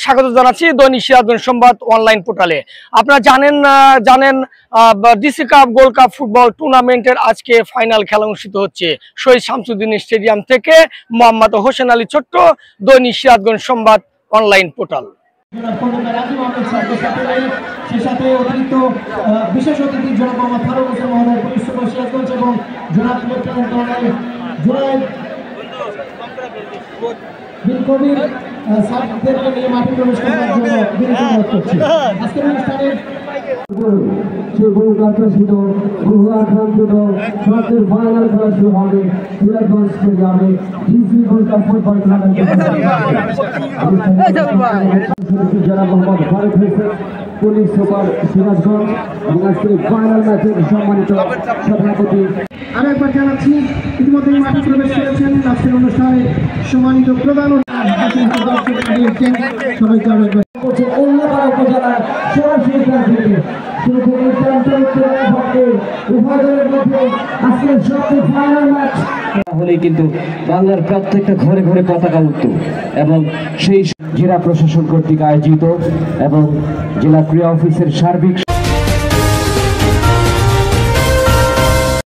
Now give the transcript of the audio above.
স্বাগত জানাচ্ছি দৈনিক সিরাজগঞ্জ সংবাদ অনলাইন পোর্টালে। আপনারা জানেন DC cup gold cup football টুর্নামেন্টের আজকে ফাইনাল খেলা অনুষ্ঠিত হচ্ছে শহীদ শামসুদ্দিন স্টেডিয়াম থেকে। মোহাম্মদ হোসেন আলী ছোট্ট, দৈনিক সিরাজগঞ্জ সংবাদ অনলাইন পোর্টাল। বিশেষ অতিথি জনাব মোহাম্মদ ফারুক হোসেন মহোদয়, পুলিশ সুপার সিরাজগঞ্জ, এবং জনাব লেফটেন্যান্ট কর্নেল জুনায়েদ বিন কবির সাহেবদেরকে নিয়ে মাঠে প্রবেশ করার জন্য বিনীত অনুরোধ করছি। আজকের অনুষ্ঠানে ফাইনাল খেলা শুরু হবে সিরাজগঞ্জ স্টেডিয়ামে ডিসি গোল্ড কাপ ফুটবল টুর্নামেন্টের জনাব মোহাম্মদ ফারুক হোসেন, পুলিশ সুপার সিরাজগঞ্জ, এবং আজকের ফাইনাল ম্যাচের সম্মানিত সভাপতি। আমি একবার জানাচ্ছি ইতিমধ্যে মাঠে প্রবেশ করেছেন আজকের অনুষ্ঠানে সম্মানিত প্রধান হলেই কিন্তু বাংলার প্রত্যেকটা ঘরে ঘরে পতাকা উঠত, এবং সেই জেলা প্রশাসন কর্তৃক আয়োজিত এবং জেলা ক্রীড়া অফিসের সার্বিক